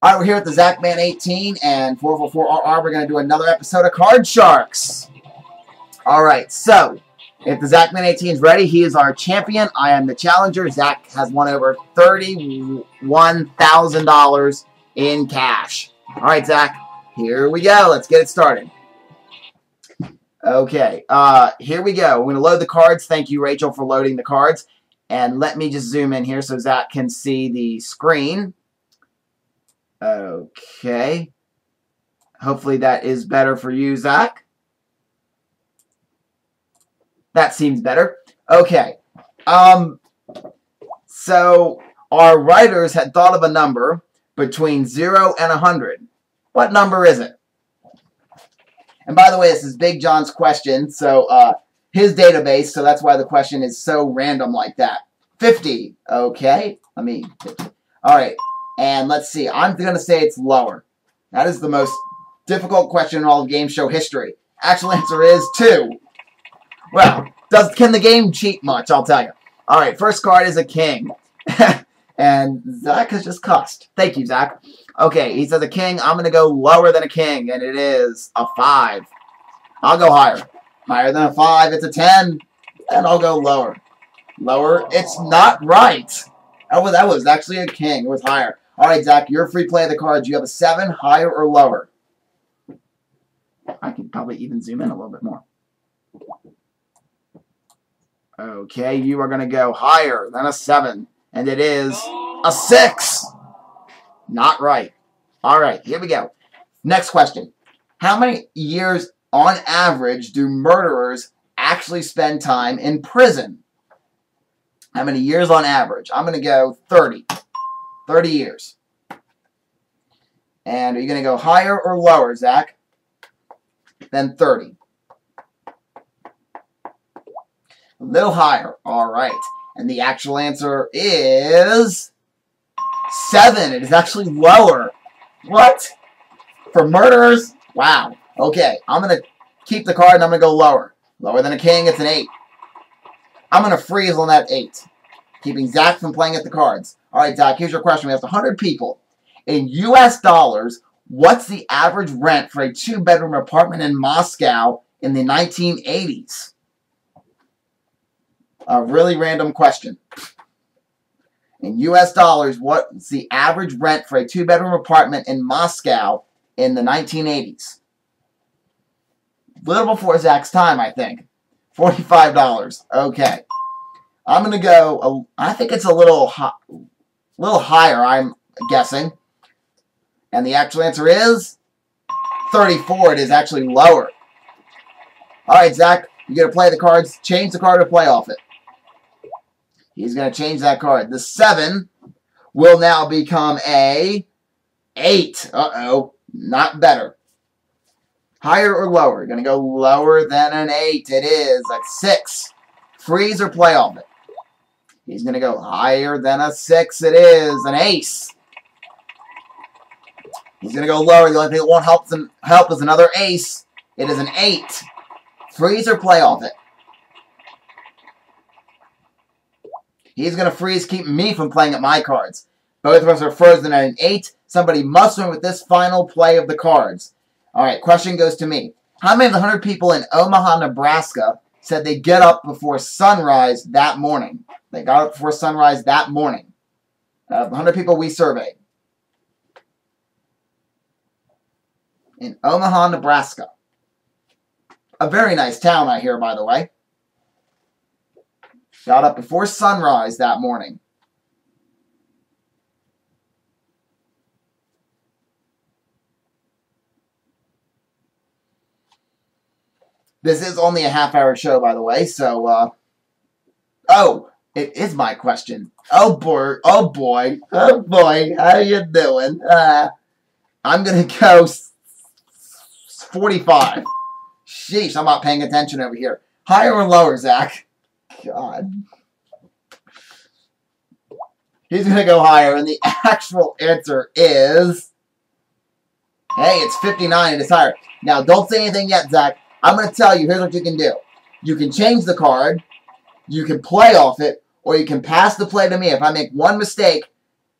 All right, we're here with the Zachman18 and 444RR. We're going to do another episode of Card Sharks. All right, so if the Zachman18 is ready, he is our champion. I am the challenger. Zach has won over $31,000 in cash. All right, Zach, here we go. Let's get it started. Okay, here we go. We're going to load the cards. Thank you, Rachel, for loading the cards. And let me just zoom in here so Zach can see the screen. Okay. Hopefully that is better for you, Zach. That seems better. Okay. So our writers had thought of a number between 0 and 100. What number is it? And by the way, this is Big John's question, so his database, so that's why the question is so random like that. 50. Okay. All right. And let's see. I'm going to say it's lower. That is the most difficult question in all of game show history. Actual answer is 2. Well, can the game cheat much? I'll tell you. All right. First card is a king. And Zach has just cussed. Thank you, Zach. Okay. He says a king. I'm going to go lower than a king. And it is a 5. I'll go higher. Higher than a 5. It's a 10. And I'll go lower. Lower. It's not right. That was actually a king. It was higher. All right, Zach, you're free play of the cards. You have a 7, higher or lower? I can probably even zoom in a little bit more. Okay, you are going to go higher than a 7, and it is a 6. Not right. All right, here we go. Next question. How many years on average do murderers actually spend time in prison? How many years on average? I'm going to go 30. 30 years. And are you going to go higher or lower, Zach, than 30? A little higher. All right. And the actual answer is 7. It is actually lower. What? For murderers? Wow. Okay. I'm going to keep the card and I'm going to go lower. Lower than a king, it's an 8. I'm going to freeze on that 8. Keeping Zach from playing at the cards. All right, Zach, here's your question. We have 100 people. In U.S. dollars, what's the average rent for a 2-bedroom apartment in Moscow in the 1980s? A really random question. In U.S. dollars, what's the average rent for a 2-bedroom apartment in Moscow in the 1980s? A little before Zach's time, I think. $45. Okay. I'm going to go, I think it's a little higher, I'm guessing. And the actual answer is 34. It is actually lower. All right, Zach, you're going to play the cards. Change the card or play off it. He's going to change that card. The 7 will now become a 8. Uh-oh, not better. Higher or lower? You're going to go lower than an 8. It is a 6. Freeze or play off it. He's going to go higher than a 6. It is an ace. He's going to go lower. The only thing that won't help is another ace. It is an 8. Freeze or play off it. He's going to freeze, keep me from playing at my cards. Both of us are frozen at an 8. Somebody must win with this final play of the cards. All right, question goes to me. How many of the 100 people in Omaha, Nebraska said they get up before sunrise that morning? They got up before sunrise that morning. Out of the 100 people we surveyed. In Omaha, Nebraska. A very nice town, I hear, by the way. Got up before sunrise that morning. This is only a half-hour show, by the way, so, oh, it is my question. Oh, boy, oh, boy, oh, boy, how you doing? I'm going to go 45. Sheesh, I'm not paying attention over here. Higher or lower, Zach? God. He's going to go higher, and the actual answer is... Hey, it's 59. It is higher. Now, don't say anything yet, Zach. I'm going to tell you, here's what you can do. You can change the card, you can play off it, or you can pass the play to me. If I make one mistake,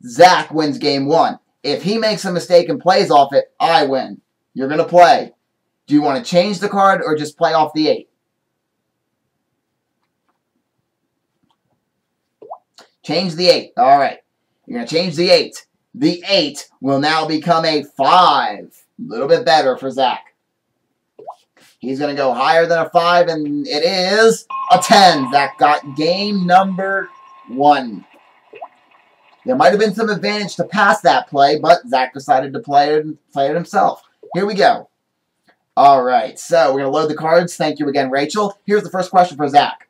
Zach wins game 1. If he makes a mistake and plays off it, I win. You're going to play. Do you want to change the card or just play off the 8? Change the 8. All right. You're going to change the 8. The 8 will now become a 5. A little bit better for Zach. He's going to go higher than a 5, and it is a 10. Zach got game number 1. There might have been some advantage to pass that play, but Zach decided to play it himself. Here we go. All right, so we're going to load the cards. Thank you again, Rachel. Here's the first question for Zach.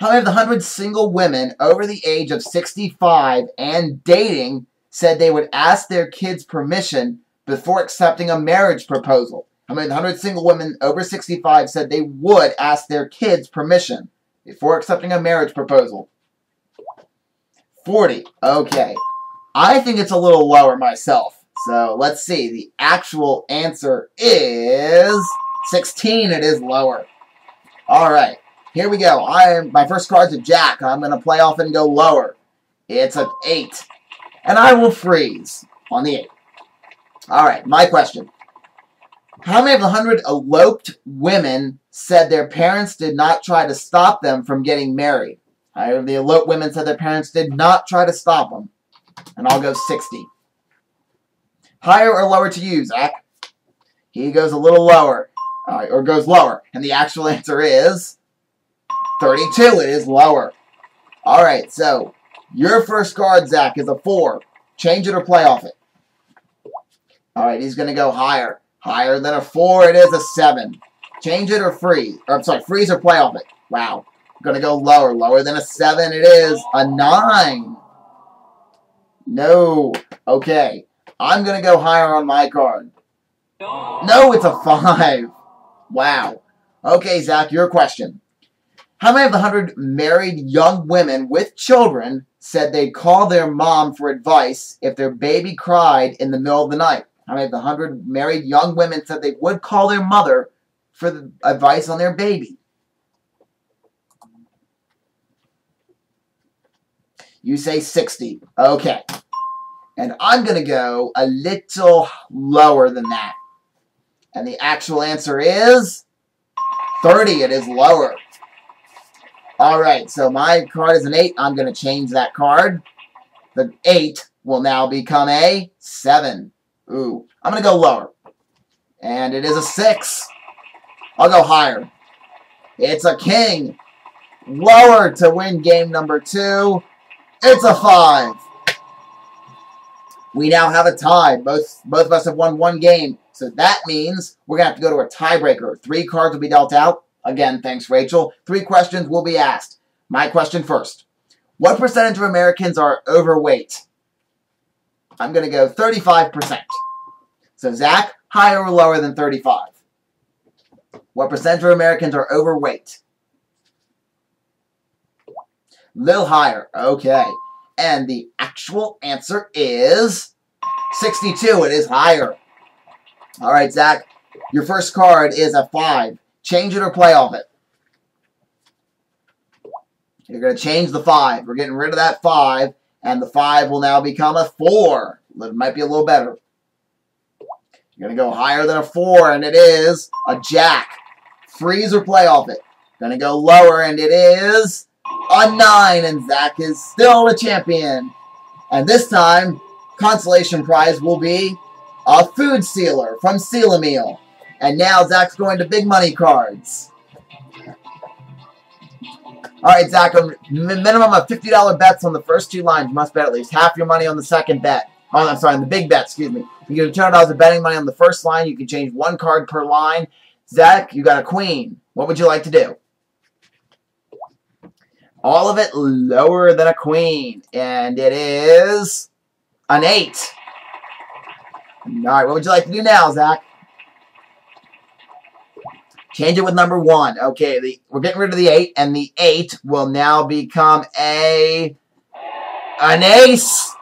How many of the 100 single women over the age of 65 and dating said they would ask their kids' permission before accepting a marriage proposal? How many of the 100 single women over 65 said they would ask their kids' permission before accepting a marriage proposal? 40. Okay. I think it's a little lower myself. So let's see. The actual answer is 16. It is lower. All right. Here we go. My first card's a Jack. I'm going to play off and go lower. It's an 8. And I will freeze on the 8. All right. My question. How many of the 100 eloped women said their parents did not try to stop them from getting married? How many of the eloped women said their parents did not try to stop them? And I'll go 60. Higher or lower to you, Zach? He goes a little lower. Or goes lower. And the actual answer is 32. It is lower. All right, so your first card, Zach, is a 4. Change it or play off it. All right, he's going to go higher. Higher than a 4, it is a 7. Change it or freeze. Or, I'm sorry, freeze or play off it. Wow. Going to go lower. Lower than a 7, it is a 9. No. Okay. I'm going to go higher on my card. No, it's a 5. Wow. Okay, Zach, your question. How many of the 100 married young women with children said they'd call their mom for advice if their baby cried in the middle of the night? How many of the 100 married young women said they would call their mother for the advice on their baby? You say 60. Okay. And I'm going to go a little lower than that. And the actual answer is 30. It is lower. All right. So my card is an 8. I'm going to change that card. The 8 will now become a 7. Ooh. I'm going to go lower. And it is a 6. I'll go higher. It's a king. Lower to win game number 2. It's a 5. We now have a tie. Both of us have won 1 game. So that means we're going to have to go to a tiebreaker. 3 cards will be dealt out. Again, thanks, Rachel. 3 questions will be asked. My question first. What percentage of Americans are overweight? I'm going to go 35%. So, Zach, higher or lower than 35? What percentage of Americans are overweight? Little higher. Okay. And the actual answer is 62. It is higher. All right, Zach. Your first card is a 5. Change it or play off it. You're going to change the 5. We're getting rid of that 5. And the 5 will now become a 4. It might be a little better. You're going to go higher than a 4. And it is a Jack. Freeze or play off it. Going to go lower. And it is a 9, and Zach is still a champion. And this time, consolation prize will be a food sealer from Seal a Meal. And now Zach's going to big money cards. All right, Zach, a minimum of $50 bets on the first 2 lines. You must bet at least half your money on the second bet. Oh, I'm sorry, on the big bet, excuse me. You get $200 of betting money on the first line. You can change 1 card per line. Zach, you got a queen. What would you like to do? All of it lower than a queen. And it is an 8. All right, what would you like to do now, Zach? Change it with number 1. Okay, we're getting rid of the 8, and the 8 will now become an ace.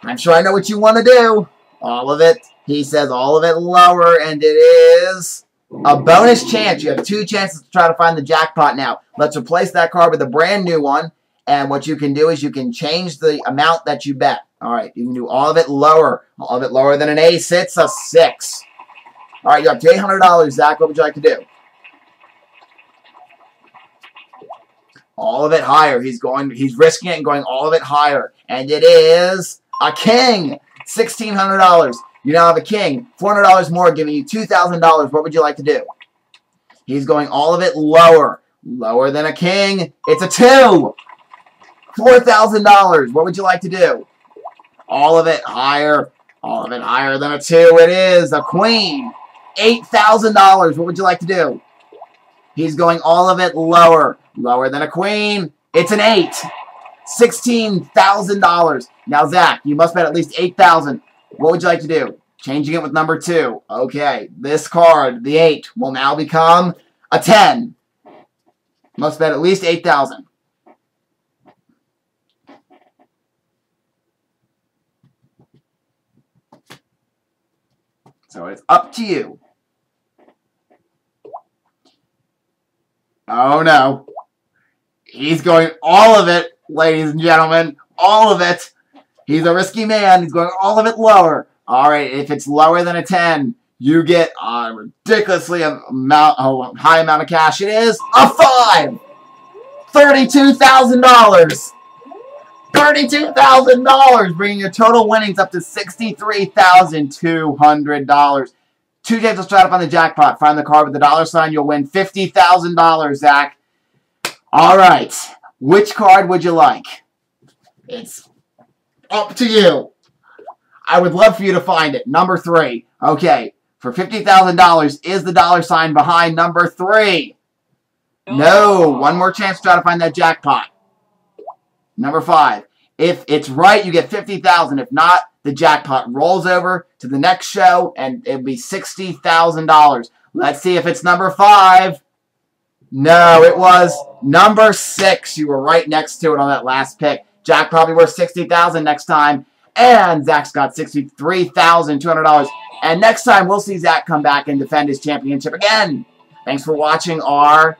I'm sure I know what you want to do. All of it. He says all of it lower, and it is a bonus chance. You have 2 chances to try to find the jackpot now. Let's replace that card with a brand new one. And what you can do is you can change the amount that you bet. All right, you can do all of it lower. All of it lower than an ace. It's a 6. All right, you're up to $800, Zach. What would you like to do? All of it higher. He's risking it and going all of it higher. And it is a king. $1,600. You now have a king. $400 more, giving you $2,000. What would you like to do? He's going all of it lower. Lower than a king. It's a 2. $4,000. What would you like to do? All of it higher. All of it higher than a 2. It is a queen. $8,000. What would you like to do? He's going all of it lower. Lower than a queen. It's an 8. $16,000. Now, Zach, you must bet at least $8,000. What would you like to do? Changing it with number 2. Okay, this card, the 8, will now become a 10. Must bet at least $8,000. So it's up to you. Oh, no. He's going all of it, ladies and gentlemen. All of it. He's a risky man. He's going all of it lower. All right, if it's lower than a 10, you get a ridiculously high amount of cash. It is a 5. $32,000. $32,000, bringing your total winnings up to $63,200. 2 chances to try to find the jackpot. Find the card with the dollar sign. You'll win $50,000, Zach. All right. Which card would you like? It's up to you. I would love for you to find it. Number 3. Okay. For $50,000, is the dollar sign behind number 3? No. One more chance to try to find that jackpot. Number 5. If it's right, you get $50,000. If not, the jackpot rolls over to the next show, and it'll be $60,000. Let's see if it's number 5. No, it was number 6. You were right next to it on that last pick. Jack probably worth $60,000 next time, and Zach's got $63,200. And next time, we'll see Zach come back and defend his championship again. Thanks for watching our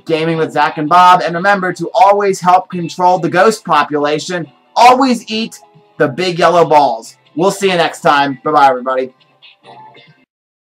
Gaming with Zach and Bob, and remember to always help control the ghost population. Always eat the big yellow balls. We'll see you next time. Bye-bye, everybody.